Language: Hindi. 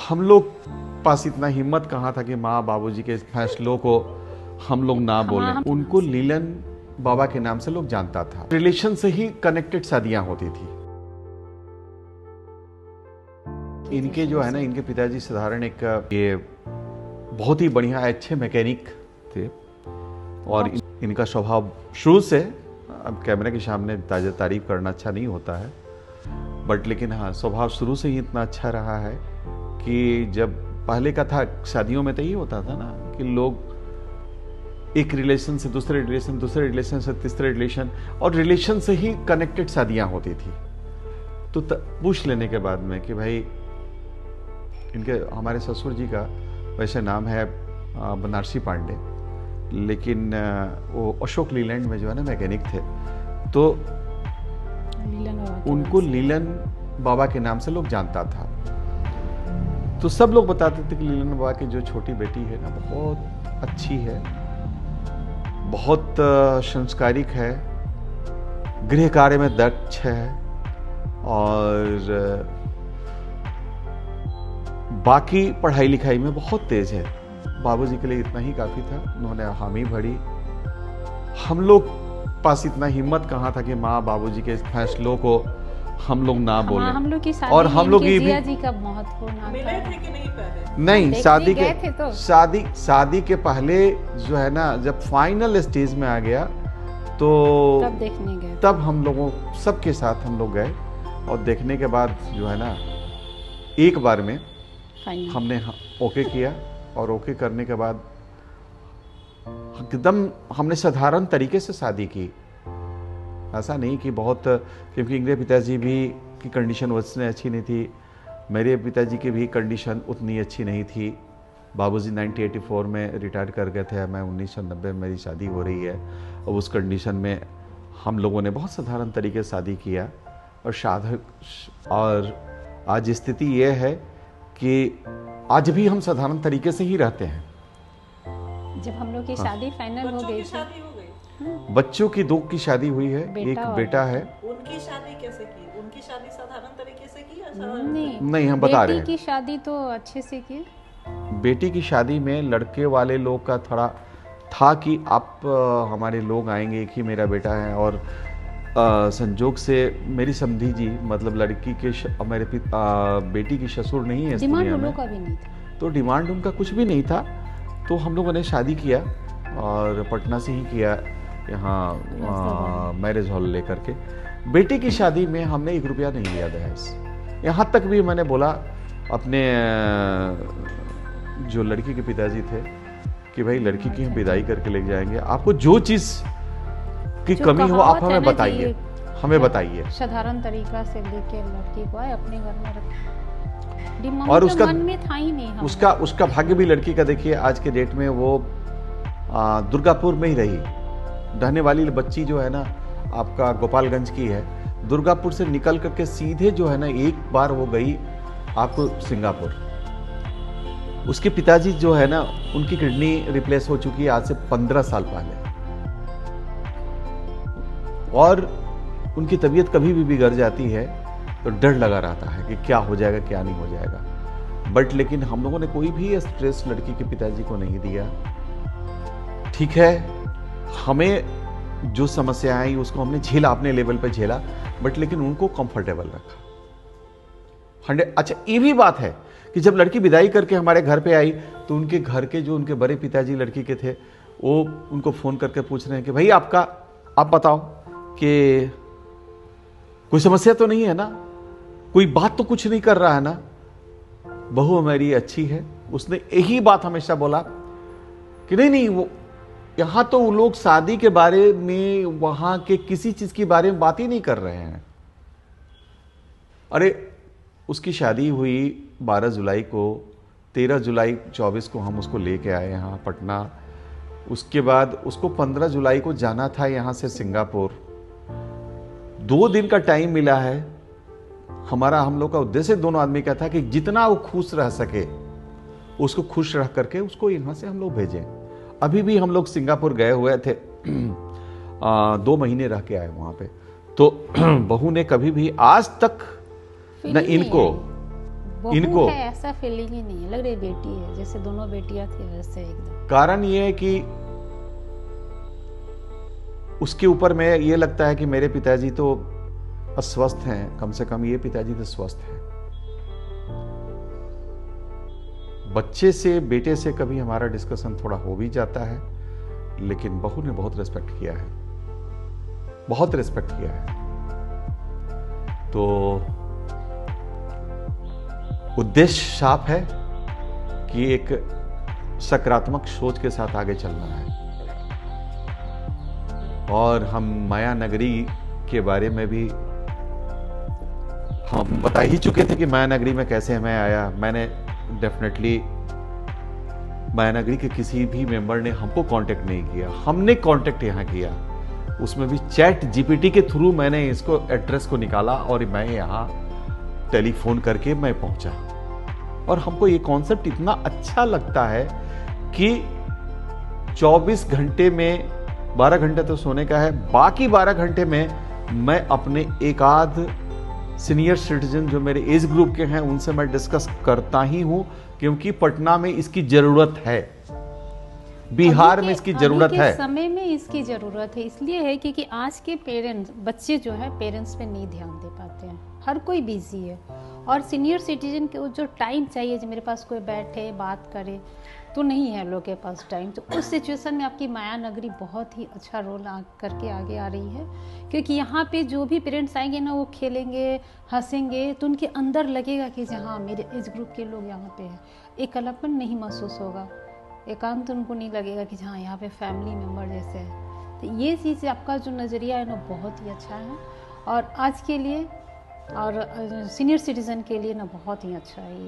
हम लोग पास इतना हिम्मत कहाँ था कि माँ बाबूजी के फैसलों को हम लोग ना बोलें। उनको लीलन बाबा के नाम से लोग जानता था। रिलेशन से ही कनेक्टेड शादियां होती थी। इनके जो है ना, इनके पिताजी साधारण एक ये बहुत ही बढ़िया अच्छे मैकेनिक थे और इनका स्वभाव शुरू से, अब कैमरे के सामने तारीफ करना अच्छा नहीं होता है, बट लेकिन हाँ, स्वभाव शुरू से ही इतना अच्छा रहा है कि जब पहले का था शादियों में तो यही होता था ना कि लोग एक रिलेशन से दूसरे रिलेशन से तीसरे रिलेशन, और रिलेशन से ही कनेक्टेड शादियां होती थी। तो पूछ लेने के बाद में कि भाई इनके हमारे ससुर जी का वैसे नाम है बनारसी पांडे, लेकिन वो अशोक लीलैंड में जो है ना मैकेनिक थे, तो उनको लीलन बाबा के नाम से लोग जानता था। तो सब लोग बताते थे कि लीलन बाबा की जो छोटी बेटी है ना बहुत अच्छी है, बहुत संस्कारिक है, गृह कार्य में दक्ष है और बाकी पढ़ाई लिखाई में बहुत तेज है। बाबूजी के लिए इतना ही काफी था, उन्होंने हामी भरी। हम लोग पास इतना हिम्मत कहाँ था कि माँ बाबूजी के फैसलों को हम लोग ना बोलें। हम लोग की शादी और हम लोग भी जिया जी का महत्वपूर्ण मिले थे कि नहीं पहले? नहीं, शादी के पहले जो है ना, जब फाइनल स्टेज में आ गया तो तब देखने गए, तब हम लोगों सबके साथ हम लोग गए और देखने के बाद जो है ना, एक बार में हमने ओके किया और ओके करने के बाद एकदम हमने साधारण तरीके से शादी की। ऐसा नहीं कि बहुत, क्योंकि इनके पिताजी भी की कंडीशन उतनी अच्छी नहीं थी, मेरे पिताजी की भी कंडीशन उतनी अच्छी नहीं थी। बाबूजी 1984 में रिटायर कर गए थे, मैं 1990 में मेरी शादी हो रही है और उस कंडीशन में हम लोगों ने बहुत साधारण तरीके से शादी किया और आज स्थिति ये है कि आज भी हम साधारण तरीके से ही रहते हैं। जब हम लोग की शादी फाइनल हो गई थी, बच्चों की दो की शादी हुई है, एक बेटा है। उनकी शादी कैसे की? उनकी शादी साधारण तरीके से की या नहीं, हम बता रहे हैं। बेटी की शादी तो अच्छे से की। बेटी की शादी में लड़के वाले लोग का थोड़ा था कि आप हमारे लोग आएंगे, एक ही मेरा बेटा है और संजोग से मेरी समधी जी, मतलब लड़की के मेरे बेटी की ससुर नहीं है इस दुनिया में, का भी नहीं था। तो डिमांड उनका कुछ भी नहीं था। तो हम लोगों ने शादी किया और पटना से ही किया, यहाँ मैरिज हॉल लेकर के। बेटी की शादी में हमने 1 रुपया नहीं लिया दहेज। यहाँ तक भी मैंने बोला अपने जो लड़की के पिताजी थे कि भाई लड़की की हम विदाई करके ले जाएंगे, आपको जो चीज की कमी हो आप हमें बताइए, साधारण तरीका से लेके लड़की को आए अपने घर में रखे। और उसका मन में था ही नहीं। उसका भाग्य भी लड़की का देखिए, आज के डेट में वो दुर्गापुर में ही रही। रहने वाली बच्ची जो है ना आपका गोपालगंज की है, दुर्गापुर से निकल करके सीधे जो है ना एक बार वो गई आपको सिंगापुर। उसके पिताजी जो है ना, उनकी किडनी रिप्लेस हो चुकी है आज से 15 साल पहले, और उनकी तबीयत कभी भी बिगड़ जाती है तो डर लगा रहता है कि क्या हो जाएगा क्या नहीं हो जाएगा। बट लेकिन हम लोगों ने कोई भी स्ट्रेस लड़की के पिताजी को नहीं दिया। ठीक है, हमें जो समस्या आई उसको हमने झेला, अपने लेवल पे झेला, बट लेकिन उनको कंफर्टेबल रखा। अच्छा, ये भी बात है कि जब लड़की विदाई करके हमारे घर पे आई तो उनके घर के जो उनके बड़े पिताजी लड़की के थे, वो उनको फोन करके पूछ रहे हैं कि भाई आप बताओ कि कोई समस्या तो नहीं है ना, कोई बात तो कुछ नहीं कर रहा है ना, बहू हमारी अच्छी है। उसने यही बात हमेशा बोला कि नहीं, वो यहां तो वो लोग शादी के बारे में, वहां के किसी चीज के बारे में बात ही नहीं कर रहे हैं। अरे उसकी शादी हुई 12 जुलाई को, 13 जुलाई 24 को हम उसको लेके आए यहाँ पटना। उसके बाद उसको 15 जुलाई को जाना था यहाँ से सिंगापुर। 2 दिन का टाइम मिला है। हम लोग का उद्देश्य दोनों आदमी का था कि जितना वो खुश रह सके उसको खुश रह करके उसको यहाँ से हम लोग भेजें। अभी भी हम लोग सिंगापुर गए हुए थे, 2 महीने रह के आए वहां पे। तो बहू ने कभी भी आज तक न इनको बहू इनको है ऐसा फीलिंग ही नहीं है, लग रही बेटी है, जैसे दोनों बेटियां थी वैसे एकदम। कारण ये है कि उसके ऊपर में ये लगता है कि मेरे पिताजी तो अस्वस्थ हैं, कम से कम ये पिताजी तो स्वस्थ हैं। बच्चे से, बेटे से कभी हमारा डिस्कशन थोड़ा हो भी जाता है, लेकिन बहू ने बहुत रिस्पेक्ट किया है, बहुत रिस्पेक्ट किया है। तो उद्देश्य साफ है कि एक सकारात्मक सोच के साथ आगे चलना है। और हम माया नगरी के बारे में भी हम बता ही चुके थे कि माया नगरी में कैसे मैं आया। मैंने डेफिनेटली माया नगरी के किसी भी मेंबर ने हमको कांटेक्ट नहीं किया, हमने कांटेक्ट यहाँ किया। उसमें भी चैट जीपीटी के थ्रू मैंने इसको एड्रेस को निकाला और मैं यहाँ टेलीफोन करके मैं पहुंचा। और हमको ये कॉन्सेप्ट इतना अच्छा लगता है कि 24 घंटे में 12 घंटे तो सोने का है, बाकी 12 घंटे में मैं अपने एक आध सीनियर सिटीजन जो मेरे एज ग्रुप के हैं उनसे मैं डिस्कस करता ही हूं, क्योंकि पटना में इसकी जरूरत है, बिहार में इसकी जरूरत है, समय में इसकी जरूरत है। इसलिए है क्योंकि आज के पेरेंट्स, बच्चे जो है पेरेंट्स पे नहीं ध्यान दे पाते हैं, हर कोई बिजी है। और सीनियर सिटीजन के जो टाइम चाहिए, जो मेरे पास कोई बैठे बात करे, तो नहीं है लोग के पास टाइम। तो उस सिचुएशन में आपकी माया नगरी बहुत ही अच्छा रोल करके आगे आ रही है, क्योंकि यहाँ पे जो भी पेरेंट्स आएंगे ना, वो खेलेंगे हंसेंगे, तो उनके अंदर लगेगा कि हाँ मेरे एज ग्रुप के लोग यहाँ पे हैं। एक अकेलापन नहीं महसूस होगा, एकांत उनको नहीं लगेगा कि हाँ यहाँ पे फैमिली मेम्बर जैसे है। तो ये चीज़ आपका जो नज़रिया है ना बहुत ही अच्छा है, और आज के लिए और सीनियर सिटीज़न के लिए ना बहुत ही अच्छा है ये।